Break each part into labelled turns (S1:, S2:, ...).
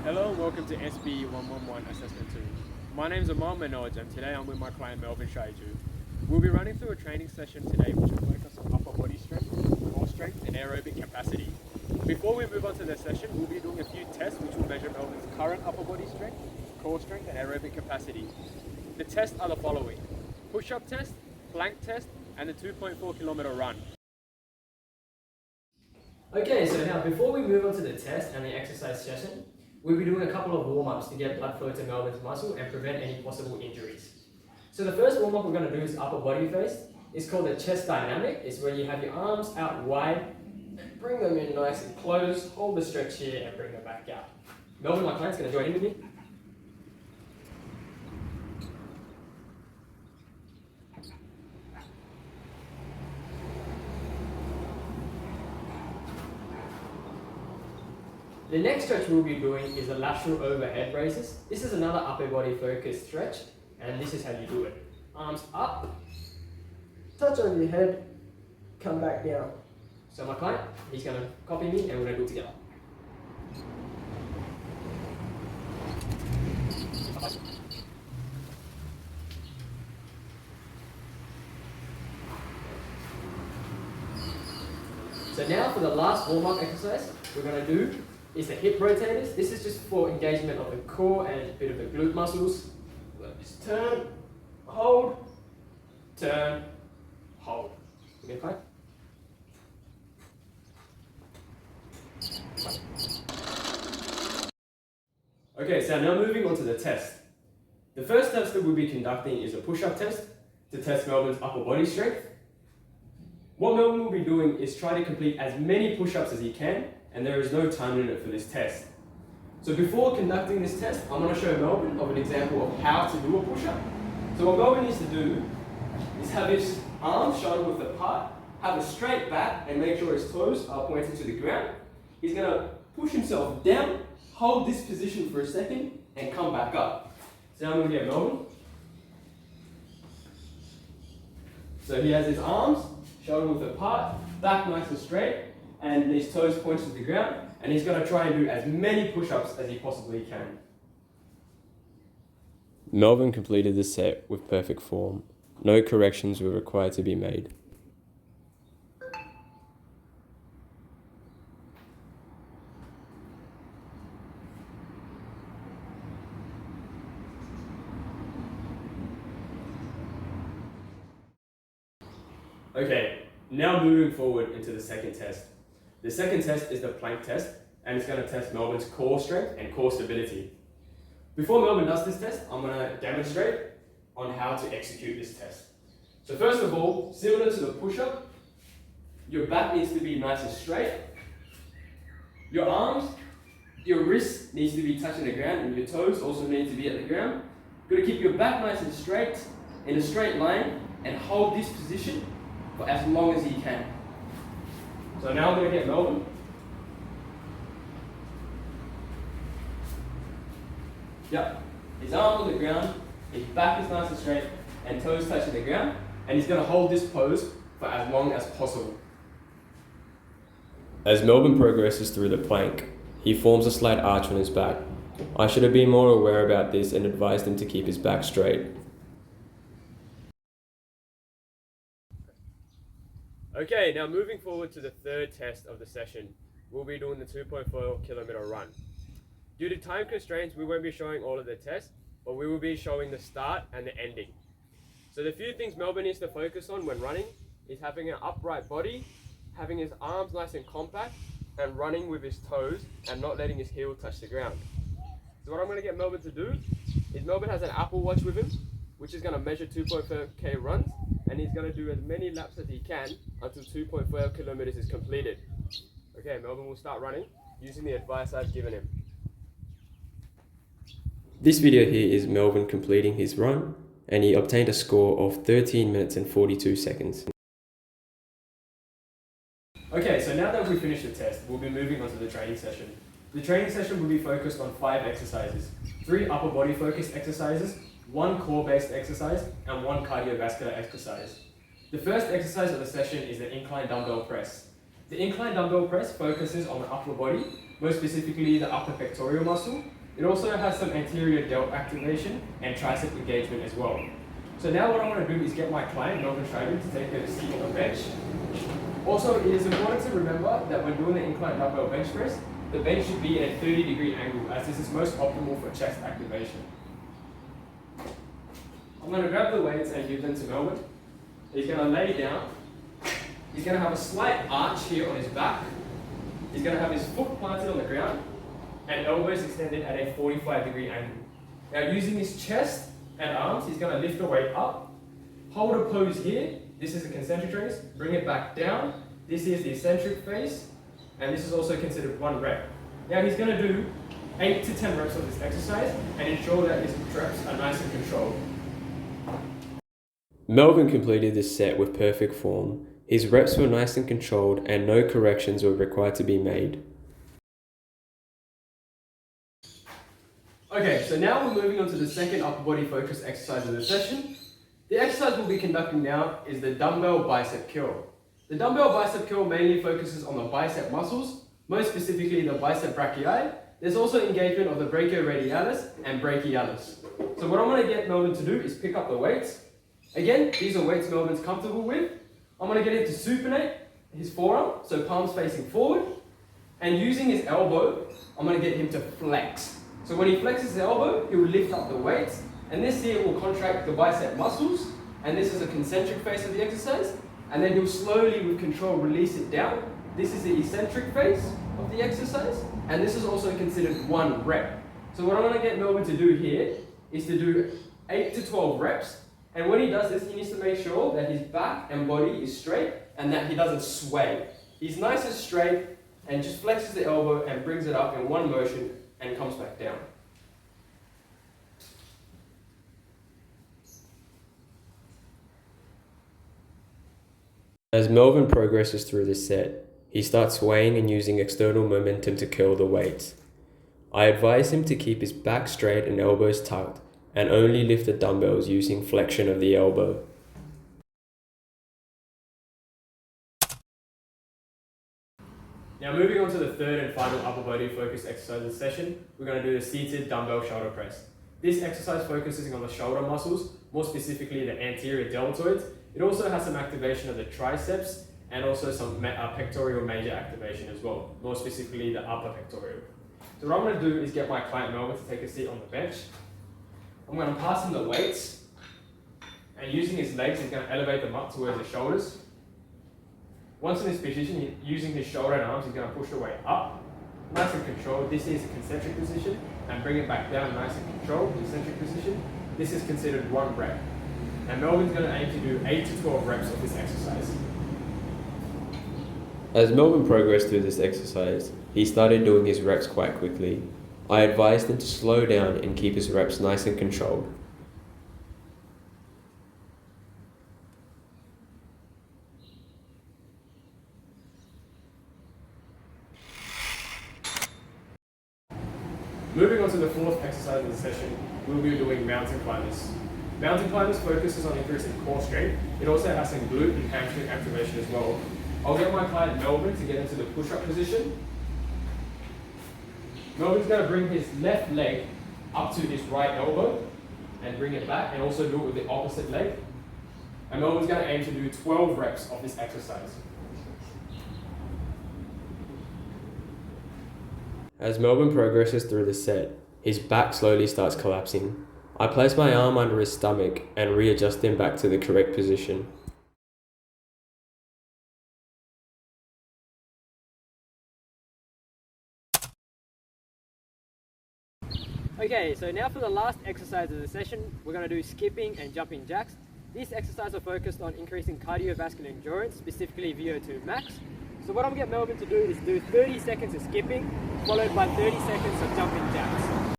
S1: Hello and welcome to SB 111 Assessment 2. My name is Amal Manoj and today I'm with my client Melvin Shaiju. We'll be running through a training session today which will focus on upper body strength, core strength and aerobic capacity. Before we move on to the session, we'll be doing a few tests which will measure Melvin's current upper body strength, core strength and aerobic capacity. The tests are the following: push-up test, plank test and the 2.4 kilometer run.
S2: Okay, so now before we move on to the test and the exercise session, we'll be doing a couple of warm-ups to get blood flow to Melvin's muscle and prevent any possible injuries. So the first warm-up we're going to do is upper body face. It's called a chest dynamic. It's where you have your arms out wide, bring them in nice and close, hold the stretch here and bring them back out. Melvin, my client's going to join in with me. The next stretch we'll be doing is the lateral overhead raises. This is another upper body focused stretch, and this is how you do it. Arms up, touch on your head, come back down. So my client, he's going to copy me and we're going to do it together. So now for the last warm-up exercise we're going to do is the hip rotators. This is just for engagement of the core and a bit of the glute muscles. Just turn, hold, turn, hold. Okay, fine. Okay, so now moving on to the test. The first test that we'll be conducting is a push-up test to test Melvin's upper body strength. What Melvin will be doing is try to complete as many push-ups as he can, and there is no time limit for this test. So before conducting this test, I'm going to show Melvin of an example of how to do a push-up. So what Melvin needs to do is have his arms shoulder width apart, have a straight back and make sure his toes are pointing to the ground. He's going to push himself down, hold this position for a second and come back up. So now I'm going to get Melvin. So he has his arms shoulder width apart, back nice and straight, and his toes pointed to the ground, and he's going to try and do as many push-ups as he possibly can.
S3: Melvin completed the set with perfect form. No corrections were required to be made.
S2: Okay, now moving forward into the second test. The second test is the plank test, and it's going to test Melvin's core strength and core stability. Before Melvin does this test, I'm going to demonstrate on how to execute this test. So first of all, similar to the push-up, your back needs to be nice and straight. Your arms, your wrists needs to be touching the ground, and your toes also need to be at the ground. You've got to keep your back nice and straight, in a straight line, and hold this position for as long as you can. So now I'm going to get Melvin. Yep. His arms on the ground, his back is nice and straight, and toes touching the ground. And he's going to hold this pose for as long as possible.
S3: As Melvin progresses through the plank, he forms a slight arch on his back. I should have been more aware about this and advised him to keep his back straight.
S1: Okay, now moving forward to the third test of the session, we'll be doing the 2.4 kilometer run. Due to time constraints, we won't be showing all of the tests, but we will be showing the start and the ending. So the few things Melvin needs to focus on when running is having an upright body, having his arms nice and compact, and running with his toes and not letting his heel touch the ground. So what I'm going to get Melvin to do is Melvin has an Apple Watch with him, which is going to measure 2.4k runs, and he's going to do as many laps as he can until 2.4 kilometers is completed. Okay, Melvin will start running using the advice I've given him.
S3: This video here is Melvin completing his run, and he obtained a score of 13 minutes and 42 seconds.
S2: Okay, so now that we've finished the test, we'll be moving on to the training session. The training session will be focused on 5 exercises, 3 upper body focused exercises, 1 core based exercise, and 1 cardiovascular exercise. The first exercise of the session is the incline dumbbell press. The incline dumbbell press focuses on the upper body, most specifically the upper pectoral muscle. It also has some anterior delt activation and tricep engagement as well. So now what I want to do is get my client, Melvin Schreiber, to take a seat on the bench. Also, it is important to remember that when doing the incline dumbbell bench press, the bench should be at a 30-degree angle, as this is most optimal for chest activation. I'm going to grab the weights and give them to Melvin. He's going to lay down. He's going to have a slight arch here on his back. He's going to have his foot planted on the ground and elbows extended at a 45-degree angle. Now, using his chest and arms, he's going to lift the weight up, hold a pose here. This is a concentric raise. Bring it back down. This is the eccentric phase, and this is also considered 1 rep. Now, he's going to do 8 to 10 reps of this exercise and ensure that his reps are nice and controlled.
S3: Melvin completed this set with perfect form. His reps were nice and controlled and no corrections were required to be made.
S2: Okay, so now we're moving on to the second upper body focus exercise of the session. The exercise we'll be conducting now is the dumbbell bicep curl. The dumbbell bicep curl mainly focuses on the bicep muscles, most specifically the bicep brachii. There's also engagement of the brachioradialis and brachialis. So what I'm going to get Melvin to do is pick up the weights. Again, these are weights Melvin's comfortable with. I'm going to get him to supinate his forearm, so palms facing forward. And using his elbow, I'm going to get him to flex. So when he flexes his elbow, he will lift up the weights. And this here will contract the bicep muscles. And this is a concentric phase of the exercise. And then he'll slowly, with control, release it down. This is the eccentric phase of the exercise. And this is also considered 1 rep. So what I'm going to get Melvin to do here is to do 8 to 12 reps. And when he does this, he needs to make sure that his back and body is straight and that he doesn't sway. He's nice and straight and just flexes the elbow and brings it up in 1 motion and comes back down.
S3: As Melvin progresses through this set, he starts swaying and using external momentum to curl the weights. I advise him to keep his back straight and elbows tucked, and only lift the dumbbells using flexion of the elbow.
S2: Now moving on to the third and final upper body focus exercise of the session, we're going to do the seated dumbbell shoulder press. This exercise focuses on the shoulder muscles, more specifically the anterior deltoids. It also has some activation of the triceps and also some pectoral major activation as well, more specifically the upper pectoral. So what I'm going to do is get my client Melvin to take a seat on the bench. I'm going to pass him the weights, and using his legs, he's going to elevate them up towards the shoulders. Once in this position, using his shoulder and arms, he's going to push the weight up, nice and controlled. This is a concentric position, and bring it back down, nice and controlled, eccentric position. This is considered 1 rep. And Melvin's going to aim to do 8 to 12 reps of this exercise.
S3: As Melvin progressed through this exercise, he started doing his reps quite quickly. I advised him to slow down and keep his reps nice and controlled.
S2: Moving on to the fourth exercise of the session, we'll be doing mountain climbers. Mountain climbers focuses on increasing core strength. It also has some glute and hamstring activation as well. I'll get my client Melvin to get into the push-up position. Melvin's going to bring his left leg up to his right elbow and bring it back, and also do it with the opposite leg. And Melvin's going to aim to do 12 reps of this exercise.
S3: As Melvin progresses through the set, his back slowly starts collapsing. I place my arm under his stomach and readjust him back to the correct position.
S1: Okay, so now for the last exercise of the session, we're going to do skipping and jumping jacks. These exercises are focused on increasing cardiovascular endurance, specifically VO2 max. So what I'm going to get Melvin to do is do 30 seconds of skipping, followed by 30 seconds of jumping jacks.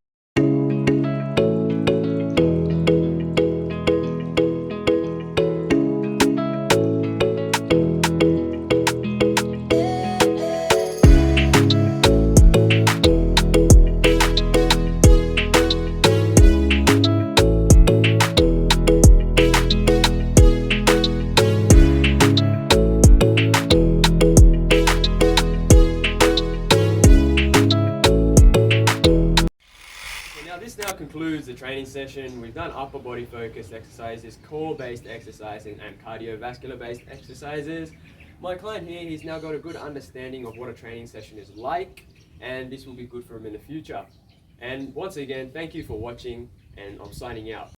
S1: concludes the training session. We've done upper body focused exercises, core based exercises, and cardiovascular based exercises. My client here, he's now got a good understanding of what a training session is like, and this will be good for him in the future. And once again, thank you for watching, and I'm signing out.